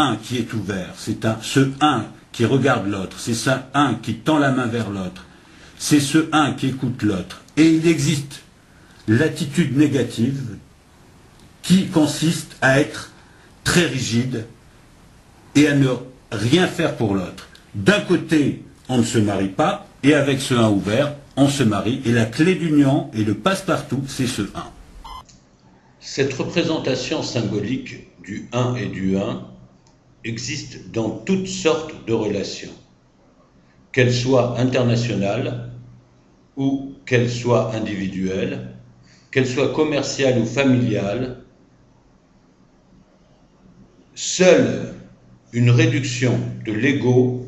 un qui est ouvert, c'est ce un qui regarde l'autre, c'est ce un qui tend la main vers l'autre, c'est ce un qui écoute l'autre. Et il existe l'attitude négative qui consiste à être très rigide et à ne rien faire pour l'autre. D'un côté, on ne se marie pas, et avec ce un ouvert, on se marie, et la clé d'union et le passe-partout, c'est ce un. Cette représentation symbolique du un et du un existe dans toutes sortes de relations, qu'elles soient internationales ou qu'elles soient individuelles, qu'elles soient commerciales ou familiales. Seule une réduction de l'ego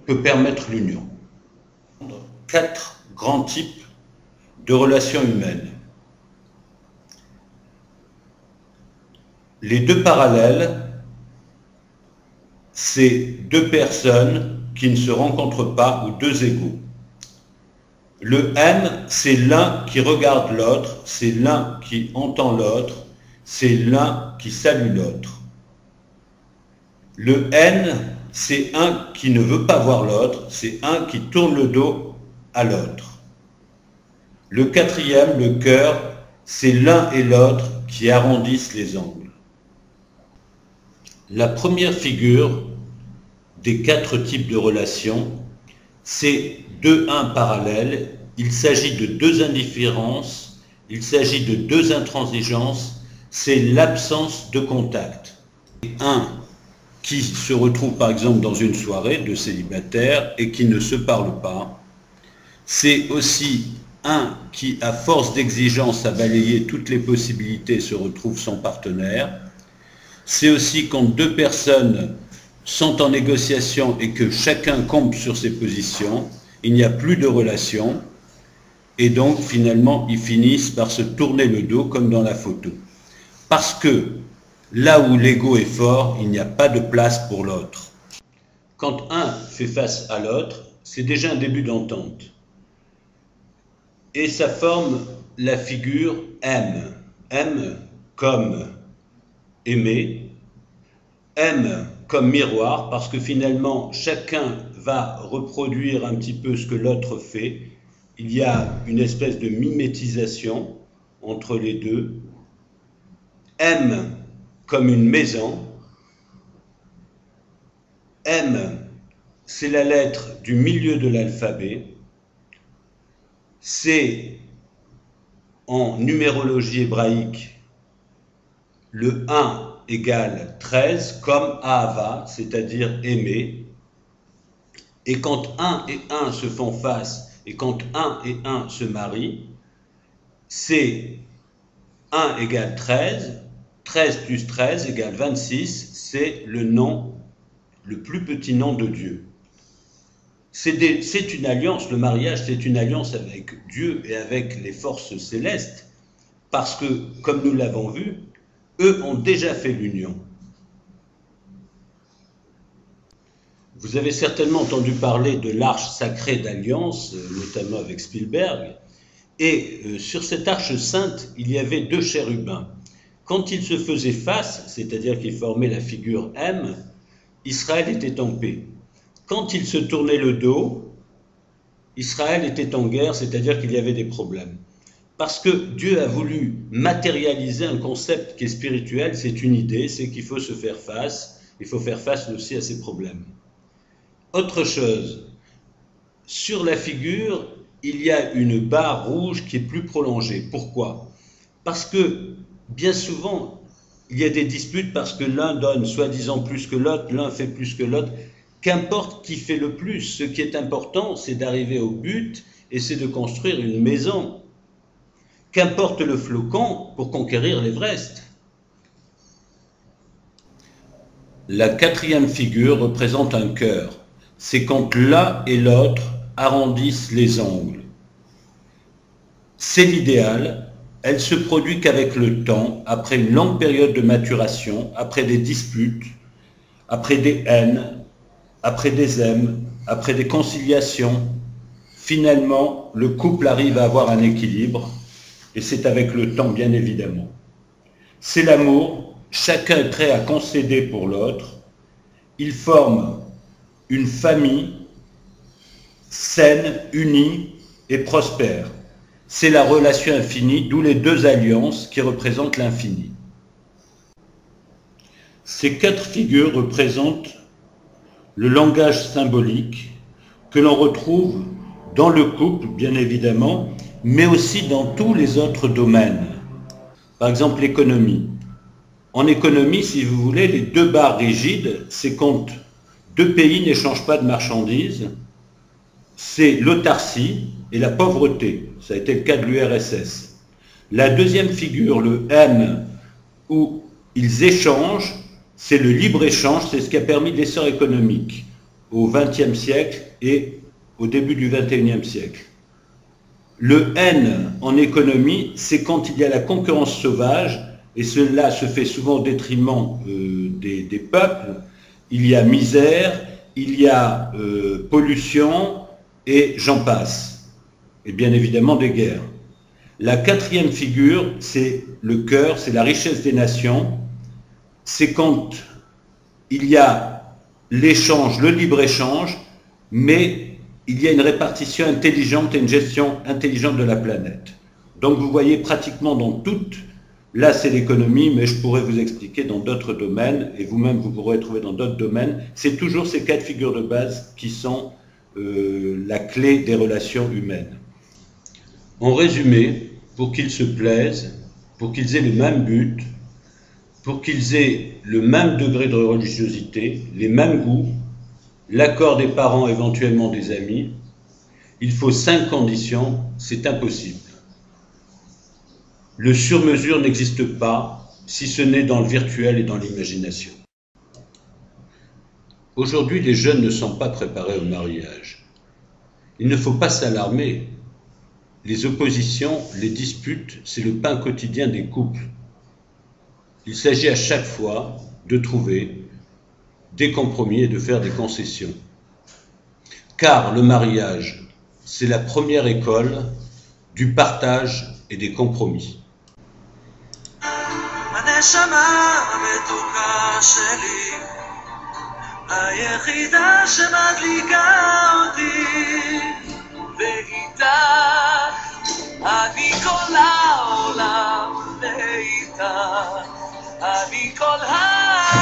peut permettre l'union. 4 grands types de relations humaines. Les deux parallèles, c'est deux personnes qui ne se rencontrent pas ou deux égaux. Le M, c'est l'un qui regarde l'autre, c'est l'un qui entend l'autre, c'est l'un qui salue l'autre. Le N, c'est un qui ne veut pas voir l'autre, c'est un qui tourne le dos à l'autre. Le quatrième, le cœur, c'est l'un et l'autre qui arrondissent les angles. La première figure des 4 types de relations, c'est 2-1 parallèles. Il s'agit de 2 indifférences, il s'agit de 2 intransigeances, c'est l'absence de contact. Un qui se retrouve par exemple dans une soirée de célibataires et qui ne se parle pas. C'est aussi un qui, à force d'exigence à balayer toutes les possibilités, se retrouve sans partenaire. C'est aussi quand 2 personnes sont en négociation et que chacun campe sur ses positions, il n'y a plus de relation, et donc finalement ils finissent par se tourner le dos comme dans la photo. Parce que là où l'ego est fort, il n'y a pas de place pour l'autre. Quand un fait face à l'autre, c'est déjà un début d'entente. Et ça forme la figure M. M comme aimer, M comme miroir, parce que finalement chacun va reproduire un petit peu ce que l'autre fait. Il y a une espèce de mimétisation entre les deux. M comme une maison. M, c'est la lettre du milieu de l'alphabet. C'est en numérologie hébraïque le 1 égale 13 comme Ahava, c'est-à-dire aimer. Et quand 1 et 1 se font face et quand 1 et 1 se marient, c'est 1 égale 13, 13 plus 13 égale 26, c'est le nom, le plus petit nom de Dieu. C'est une alliance, le mariage c'est une alliance avec Dieu et avec les forces célestes, parce que, comme nous l'avons vu, eux ont déjà fait l'union. Vous avez certainement entendu parler de l'arche sacrée d'alliance, notamment avec Spielberg, et sur cette arche sainte, il y avait 2 chérubins. Quand ils se faisaient face, c'est-à-dire qu'ils formaient la figure M, Israël était en paix. Quand ils se tournaient le dos, Israël était en guerre, c'est-à-dire qu'il y avait des problèmes. Parce que Dieu a voulu matérialiser un concept qui est spirituel, c'est une idée, c'est qu'il faut se faire face, il faut faire face aussi à ses problèmes. Autre chose, sur la figure, il y a une barre rouge qui est plus prolongée. Pourquoi? Parce que bien souvent, il y a des disputes parce que l'un donne soi-disant plus que l'autre, l'un fait plus que l'autre. Qu'importe qui fait le plus, ce qui est important, c'est d'arriver au but et c'est de construire une maison. Qu'importe le flocon pour conquérir l'Everest. La 4e figure représente un cœur. C'est quand l'un et l'autre arrondissent les angles. C'est l'idéal. Elle se produit qu'avec le temps, après une longue période de maturation, après des disputes, après des haines, après des M, après des conciliations. Finalement, le couple arrive à avoir un équilibre, et c'est avec le temps, bien évidemment. C'est l'amour, chacun est prêt à concéder pour l'autre, ils forment une famille saine, unie et prospère. C'est la relation infinie, d'où les deux alliances qui représentent l'infini. Ces quatre figures représentent le langage symbolique que l'on retrouve dans le couple, bien évidemment, mais aussi dans tous les autres domaines. Par exemple, l'économie. En économie, si vous voulez, les deux barres rigides, c'est quand deux pays n'échangent pas de marchandises, c'est l'autarcie et la pauvreté. Ça a été le cas de l'URSS. La deuxième figure, le M, où ils échangent, c'est le libre-échange, c'est ce qui a permis l'essor économique au XXe siècle et au début du XXIe siècle. Le N en économie, c'est quand il y a la concurrence sauvage, et cela se fait souvent au détriment des peuples. Il y a misère, il y a pollution, et j'en passe. Et bien évidemment des guerres. La quatrième figure, c'est le cœur, c'est la richesse des nations. C'est quand il y a l'échange, le libre-échange, mais il y a une répartition intelligente et une gestion intelligente de la planète. Donc vous voyez pratiquement dans toutes, là c'est l'économie, mais je pourrais vous expliquer dans d'autres domaines, et vous-même vous pourrez trouver dans d'autres domaines, c'est toujours ces quatre figures de base qui sont la clé des relations humaines. En résumé, pour qu'ils se plaisent, pour qu'ils aient le même but, pour qu'ils aient le même degré de religiosité, les mêmes goûts, l'accord des parents, éventuellement des amis, il faut 5 conditions, c'est impossible. Le sur-mesure n'existe pas, si ce n'est dans le virtuel et dans l'imagination. Aujourd'hui, les jeunes ne sont pas préparés au mariage. Il ne faut pas s'alarmer. Les oppositions, les disputes, c'est le pain quotidien des couples. Il s'agit à chaque fois de trouver des compromis et de faire des concessions. Car le mariage, c'est la première école du partage et des compromis. היחידה שמדליקה אותי ואיתך אני כל העולם ואיתך אני כל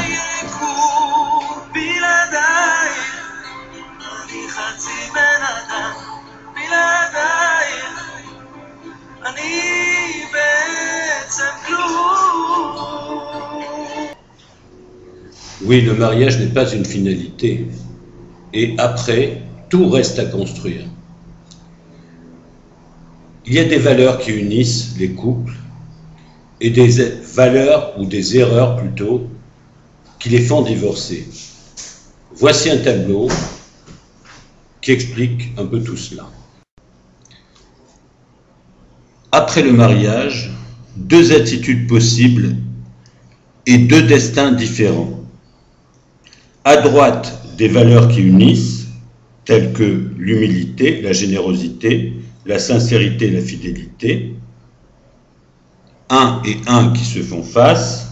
היקום בלעדייך אני חצי בן אדם בלעדייך אני בעצם כלום. Oui, le mariage n'est pas une finalité. Et après, tout reste à construire. Il y a des valeurs qui unissent les couples et des valeurs, ou des erreurs plutôt, qui les font divorcer. Voici un tableau qui explique un peu tout cela. Après le mariage, 2 attitudes possibles et 2 destins différents. À droite, des valeurs qui unissent, telles que l'humilité, la générosité, la sincérité et la fidélité. 1 et 1 qui se font face.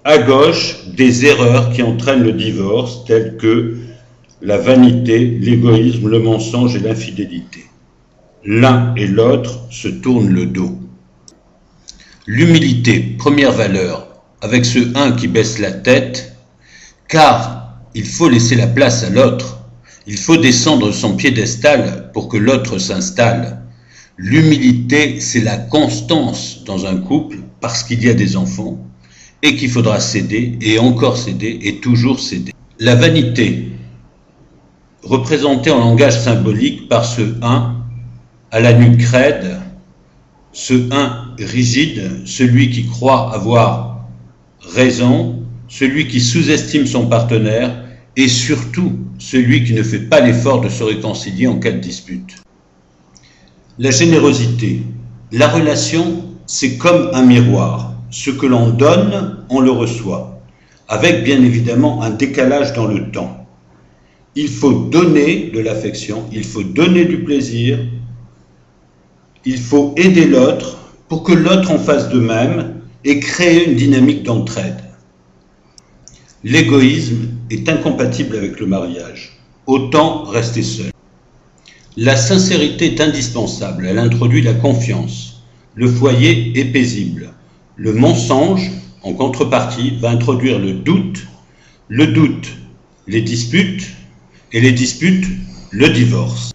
À gauche, des erreurs qui entraînent le divorce, telles que la vanité, l'égoïsme, le mensonge et l'infidélité. L'un et l'autre se tournent le dos. L'humilité, première valeur, avec ce 1 qui baisse la tête, car il faut laisser la place à l'autre. Il faut descendre son piédestal pour que l'autre s'installe. L'humilité, c'est la constance dans un couple parce qu'il y a des enfants et qu'il faudra céder et encore céder et toujours céder. La vanité, représentée en langage symbolique par ce 1 à la nuque raide, ce 1 rigide, celui qui croit avoir raison, celui qui sous-estime son partenaire et surtout celui qui ne fait pas l'effort de se réconcilier en cas de dispute. La générosité. La relation, c'est comme un miroir. Ce que l'on donne, on le reçoit, avec bien évidemment un décalage dans le temps. Il faut donner de l'affection, il faut donner du plaisir, il faut aider l'autre pour que l'autre en fasse de même et créer une dynamique d'entraide. L'égoïsme est incompatible avec le mariage. Autant rester seul. La sincérité est indispensable. Elle introduit la confiance. Le foyer est paisible. Le mensonge, en contrepartie, va introduire le doute, les disputes, et les disputes, le divorce.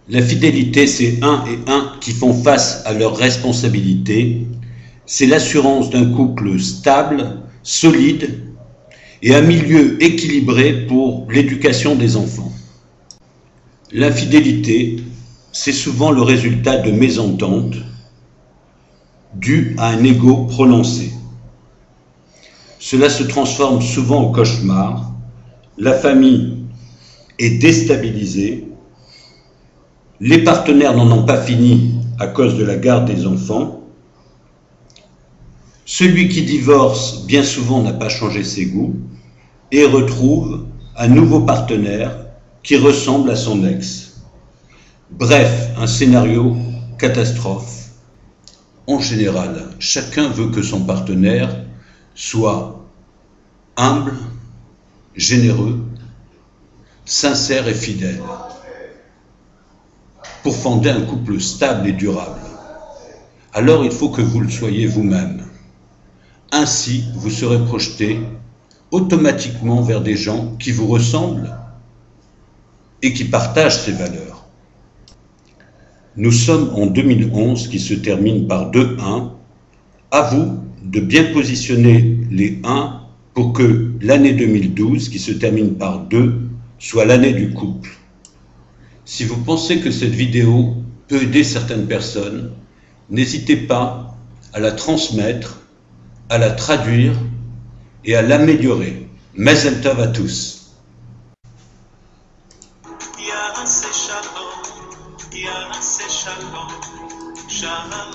La fidélité, c'est un et un qui font face à leurs responsabilités. C'est l'assurance d'un couple stable, solide et un milieu équilibré pour l'éducation des enfants. L'infidélité, c'est souvent le résultat de mésententes dues à un ego prononcé. Cela se transforme souvent en cauchemar. La famille est déstabilisée. Les partenaires n'en ont pas fini à cause de la garde des enfants. Celui qui divorce, bien souvent, n'a pas changé ses goûts et retrouve un nouveau partenaire qui ressemble à son ex. Bref, un scénario catastrophe. En général, chacun veut que son partenaire soit humble, généreux, sincère et fidèle, pour fonder un couple stable et durable. Alors il faut que vous le soyez vous-même. Ainsi, vous serez projeté automatiquement vers des gens qui vous ressemblent et qui partagent ces valeurs. Nous sommes en 2011 qui se termine par 2-1. À vous de bien positionner les 1 pour que l'année 2012 qui se termine par 2 soit l'année du couple. Si vous pensez que cette vidéo peut aider certaines personnes, n'hésitez pas à la transmettre, à la traduire et à l'améliorer. Mazel tov à tous. Shalom, shalom,